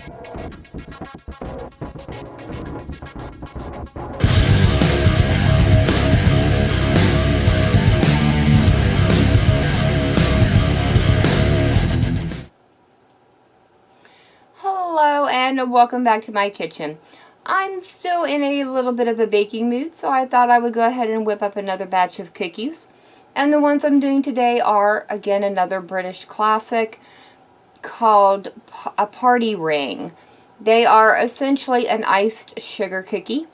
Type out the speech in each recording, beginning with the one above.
Hello and welcome back to my kitchen. I'm still in a little bit of a baking mood, so I thought I would go ahead and whip up another batch of cookies. And the ones I'm doing today are, again, another British classic called a party ring. They are essentially an iced sugar cookie.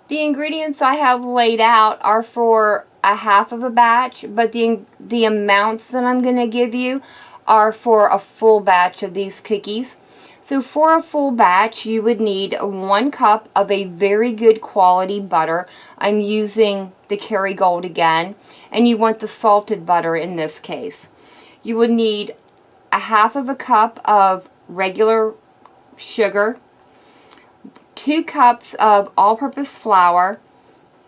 The ingredients I have laid out are for a half of a batch, but the amounts that I'm going to give you are for a full batch of these cookies. So for a full batch, you would need 1 cup of a very good quality butter. I'm using the Kerrygold again, and you want the salted butter in this case. You would need a half of a cup of regular sugar, 2 cups of all-purpose flour,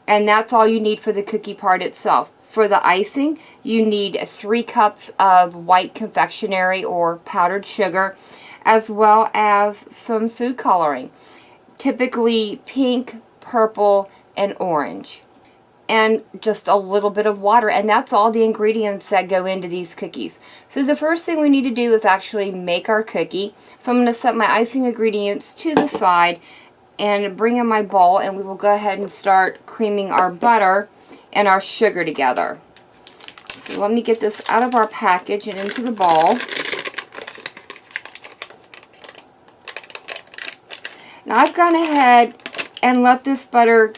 and that's all you need for the cookie part itself. For the icing, you need 3 cups of white confectionery or powdered sugar, as well as some food coloring, typically pink, purple, and orange, and just a little bit of water, and that's all the ingredients that go into these cookies. So the first thing we need to do is actually make our cookie. So I'm going to set my icing ingredients to the side and bring in my bowl, and we will go ahead and start creaming our butter and our sugar together. So let me get this out of our package and into the bowl. Now I've gone ahead and let this butter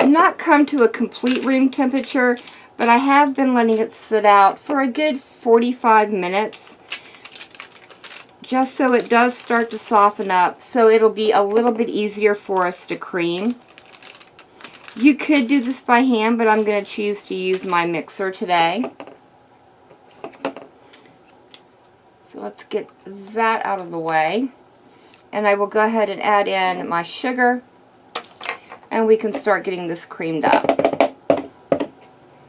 not come to a complete room temperature, but I have been letting it sit out for a good 45 minutes, just so it does start to soften up, so it'll be a little bit easier for us to cream. You could do this by hand, but I'm going to choose to use my mixer today. So let's get that out of the way. And I will go ahead and add in my sugar, and we can start getting this creamed up.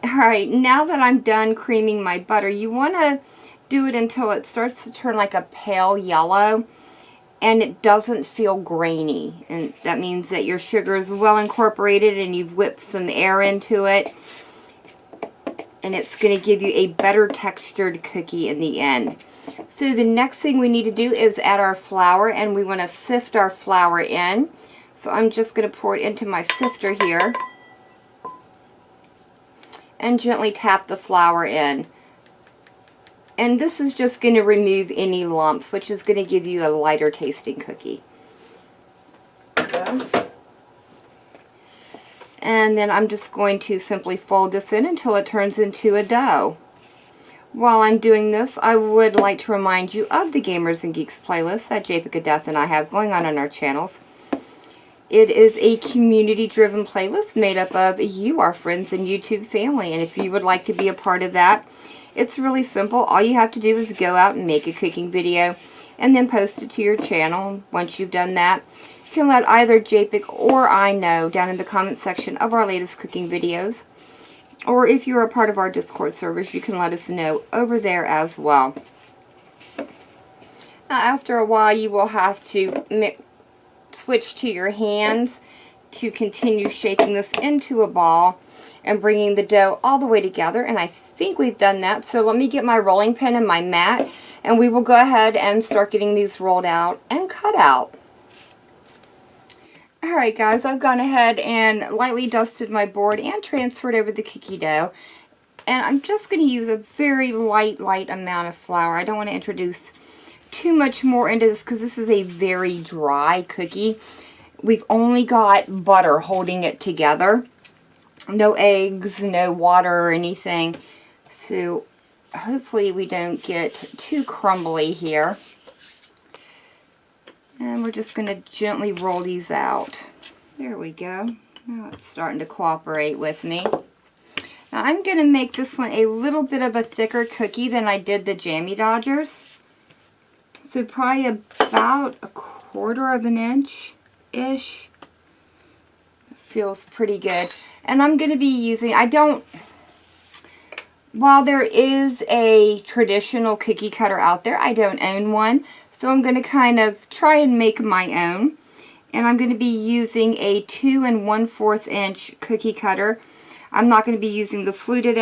Alright, now that I'm done creaming my butter, you want to do it until it starts to turn like a pale yellow and it doesn't feel grainy. And that means that your sugar is well incorporated and you've whipped some air into it. And it's going to give you a better textured cookie in the end. So the next thing we need to do is add our flour, and we want to sift our flour in. So I'm just going to pour it into my sifter here and gently tap the flour in. And this is just going to remove any lumps, which is going to give you a lighter tasting cookie. And then I'm just going to simply fold this in until it turns into a dough. While I'm doing this, I would like to remind you of the Gamers and Geeks playlist that JPEG Death and I have going on our channels. It is a community-driven playlist made up of you, our friends and YouTube family, and if you would like to be a part of that, it's really simple. All you have to do is go out and make a cooking video and then post it to your channel. Once you've done that, you can let either JPEG or I know down in the comment section of our latest cooking videos. Or if you're a part of our Discord servers, you can let us know over there as well. Now, after a while, you will have to switch to your hands to continue shaping this into a ball and bringing the dough all the way together. And I think we've done that. So let me get my rolling pin and my mat, and we will go ahead and start getting these rolled out and cut out. Alright guys, I've gone ahead and lightly dusted my board and transferred over the cookie dough. And I'm just going to use a very light amount of flour. I don't want to introduce too much more into this because this is a very dry cookie. We've only got butter holding it together. No eggs, no water or anything. So hopefully we don't get too crumbly here. And we're just going to gently roll these out. There we go. Now it's starting to cooperate with me. Now I'm going to make this one a little bit of a thicker cookie than I did the Jammy Dodgers. So probably about 1/4 of an inch-ish. Feels pretty good. And I'm going to be using, While there is a traditional cookie cutter out there, I don't own one. So I'm going to kind of try and make my own. And I'm going to be using a 2 1/4 inch cookie cutter. I'm not going to be using the fluted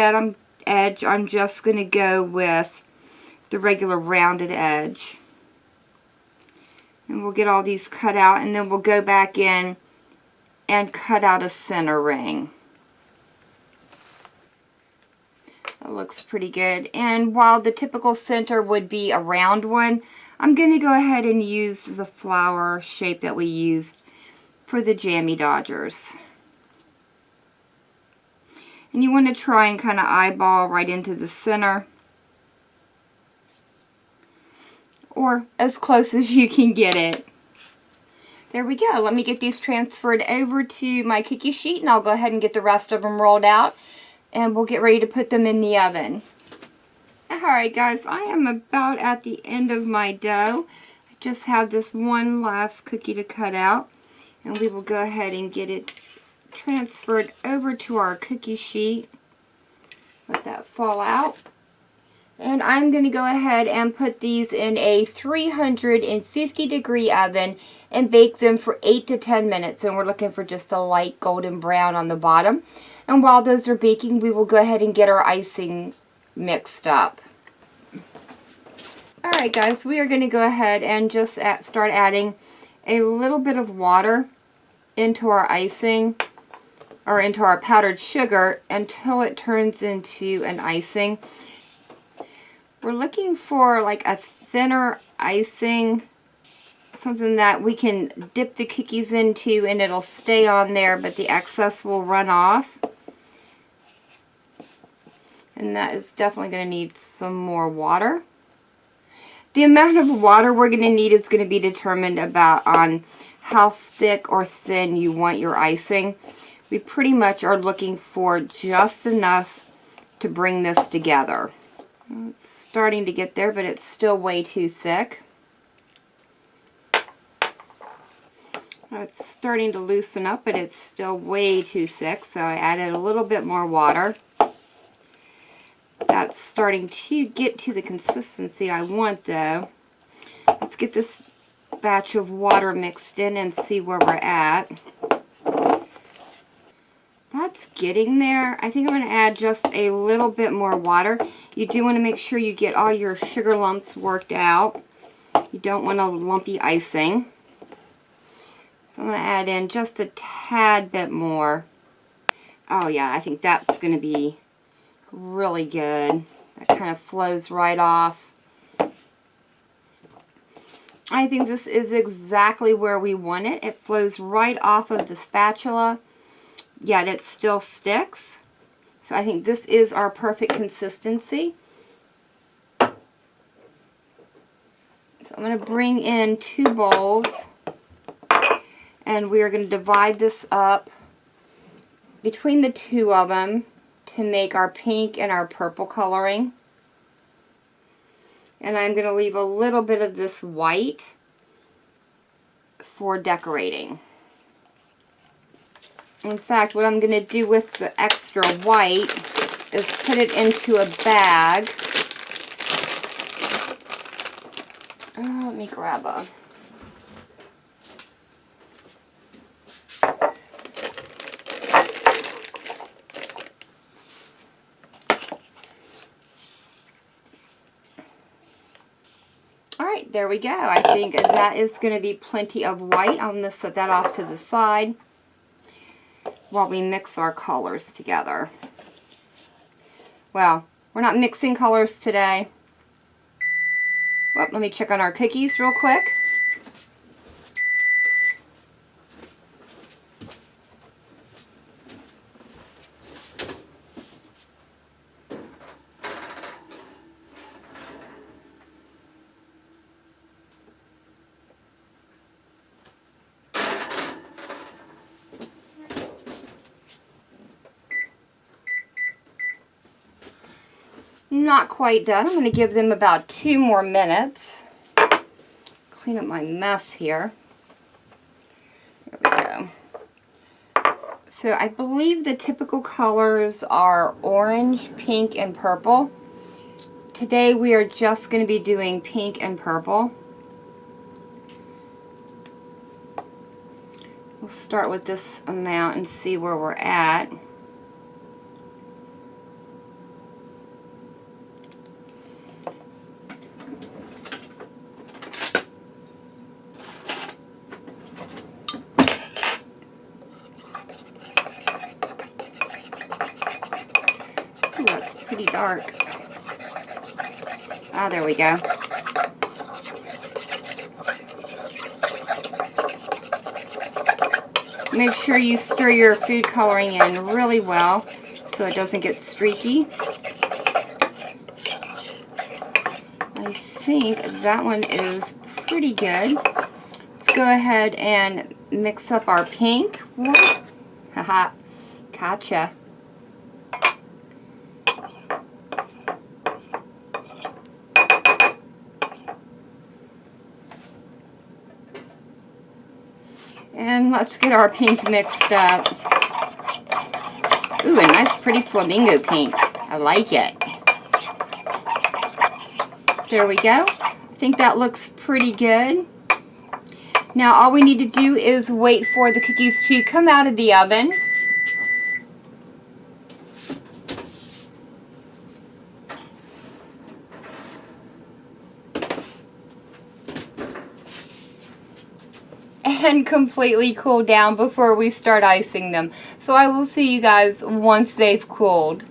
edge. I'm just going to go with the regular rounded edge. And we'll get all these cut out, and then we'll go back in and cut out a center ring. That looks pretty good. And while the typical center would be a round one, I'm going to go ahead and use the flower shape that we used for the Jammy Dodgers. And you want to try and kind of eyeball right into the center, or as close as you can get it. There we go. Let me get these transferred over to my cookie sheet, and I'll go ahead and get the rest of them rolled out, and we'll get ready to put them in the oven. Alright guys, I am about at the end of my dough. I just have this one last cookie to cut out, and we will go ahead and get it transferred over to our cookie sheet. Let that fall out. And I'm going to go ahead and put these in a 350-degree oven and bake them for 8 to 10 minutes. And we're looking for just a light golden brown on the bottom. And while those are baking, we will go ahead and get our icing mixed up. Alright guys, we are going to go ahead and just start adding a little bit of water into our icing, or into our powdered sugar, until it turns into an icing. We're looking for like a thinner icing, something that we can dip the cookies into and it'll stay on there, but the excess will run off. And that is definitely going to need some more water. The amount of water we're going to need is going to be determined on how thick or thin you want your icing. We pretty much are looking for just enough to bring this together. It's starting to get there, but it's still way too thick. It's starting to loosen up, but it's still way too thick, so I added a little bit more water. That's starting to get to the consistency I want, though. Let's get this batch of water mixed in and see where we're at. That's getting there. I think I'm going to add just a little bit more water. You do want to make sure you get all your sugar lumps worked out. You don't want a lumpy icing. So I'm going to add in just a tad bit more. Oh yeah, I think that's going to be really good. That kind of flows right off. I think this is exactly where we want it. It flows right off of the spatula, yet it still sticks. So I think this is our perfect consistency. So I'm going to bring in 2 bowls, and we are going to divide this up between the 2 of them to make our pink and our purple coloring. And I'm going to leave a little bit of this white for decorating. In fact, what I'm going to do with the extra white is put it into a bag. Oh, let me grab a... Alright, there we go. I think that is going to be plenty of white. I'm going to set that off to the side while we mix our colors together. Well, we're not mixing colors today. Well, let me check on our cookies real quick. Not quite done. I'm going to give them about 2 more minutes. Clean up my mess here. There we go. So I believe the typical colors are orange, pink, and purple. Today we are just going to be doing pink and purple. We'll start with this amount and see where we're at. Ooh, that's pretty dark. Ah, there we go. Make sure you stir your food coloring in really well so it doesn't get streaky. I think that one is pretty good. Let's go ahead and mix up our pink. Haha, gotcha. And let's get our pink mixed up. Ooh, a nice pretty flamingo pink. I like it. There we go. I think that looks pretty good. Now all we need to do is wait for the cookies to come out of the oven. And completely cool down before we start icing them. So I will see you guys once they've cooled.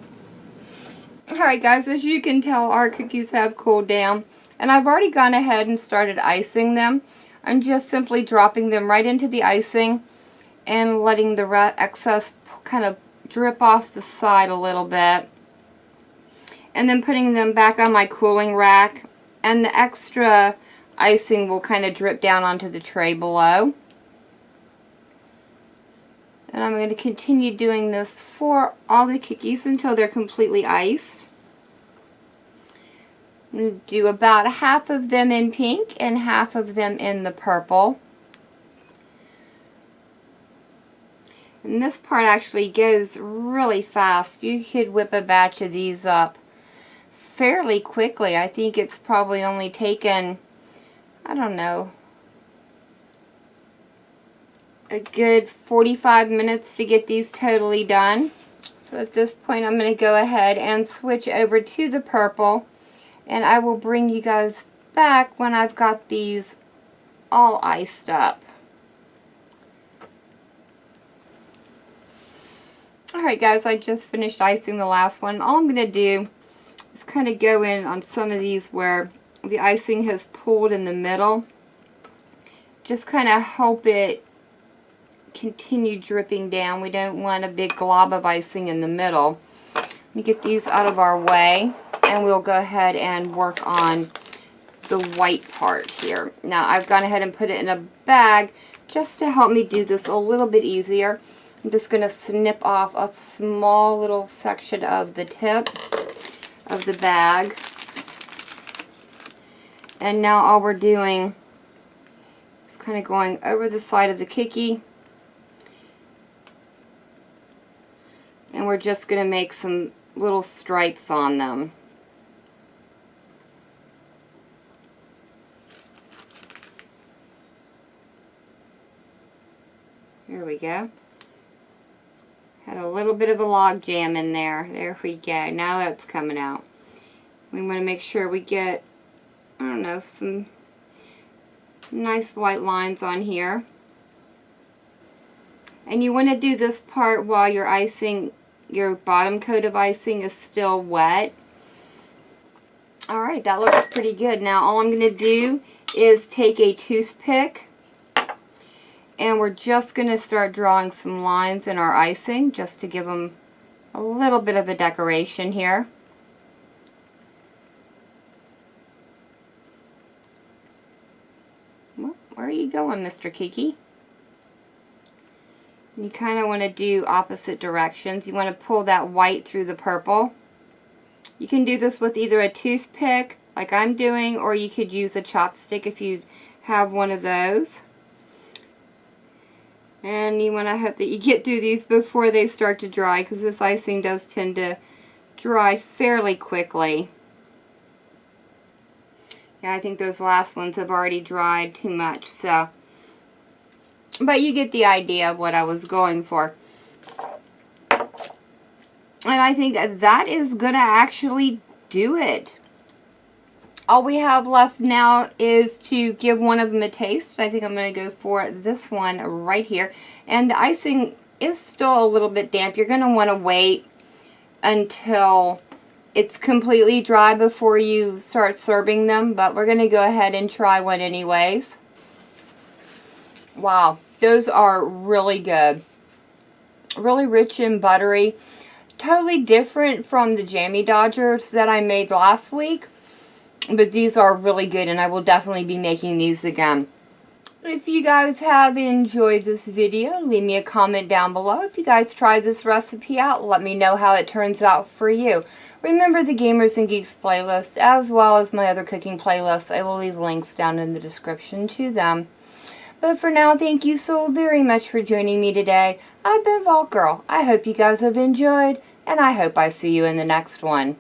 Alright guys, as you can tell, our cookies have cooled down. And I've already gone ahead and started icing them. I'm just simply dropping them right into the icing and letting the excess kind of drip off the side a little bit. And then putting them back on my cooling rack. And the extra icing will kind of drip down onto the tray below. And I'm going to continue doing this for all the cookies until they're completely iced. I'm going to do about half of them in pink and half of them in the purple. And this part actually goes really fast. You could whip a batch of these up fairly quickly. I think it's probably only taken, I don't know, a good 45 minutes to get these totally done. So at this point I'm going to go ahead and switch over to the purple, and I will bring you guys back when I've got these all iced up. Alright guys, I just finished icing the last one. All I'm going to do is kind of go in on some of these where the icing has pooled in the middle. Just kind of help it continue dripping down. We don't want a big glob of icing in the middle. Let me get these out of our way and we'll go ahead and work on the white part here. Now I've gone ahead and put it in a bag just to help me do this a little bit easier. I'm just going to snip off a small little section of the tip of the bag. And now all we're doing is kind of going over the side of the cookie. And we're just going to make some little stripes on them. There we go. Had a little bit of a log jam in there. There we go. Now that's coming out. We want to make sure we get, I don't know, some nice white lines on here. And you want to do this part while your icing, your bottom coat of icing is still wet. Alright, that looks pretty good. Now all I'm going to do is take a toothpick and we're just going to start drawing some lines in our icing just to give them a little bit of a decoration here. Well, where are you going, Mr. Kiki? You kind of want to do opposite directions. You want to pull that white through the purple. You can do this with either a toothpick, like I'm doing, or you could use a chopstick if you have one of those. And you want to hope that you get through these before they start to dry, because this icing does tend to dry fairly quickly. Yeah, I think those last ones have already dried too much, so. But you get the idea of what I was going for. And I think that is going to actually do it. All we have left now is to give one of them a taste. I think I'm going to go for this one right here. And the icing is still a little bit damp. You're going to want to wait until it's completely dry before you start serving them. But we're going to go ahead and try one anyways. Wow, those are really good. Really rich and buttery. Totally different from the Jammy Dodgers that I made last week. But these are really good, and I will definitely be making these again. If you guys have enjoyed this video, leave me a comment down below. If you guys tried this recipe out, let me know how it turns out for you. Remember the Gamers and Geeks playlist, as well as my other cooking playlists. I will leave links down in the description to them. But for now, thank you so very much for joining me today. I've been Vault Girl. I hope you guys have enjoyed, and I hope I see you in the next one.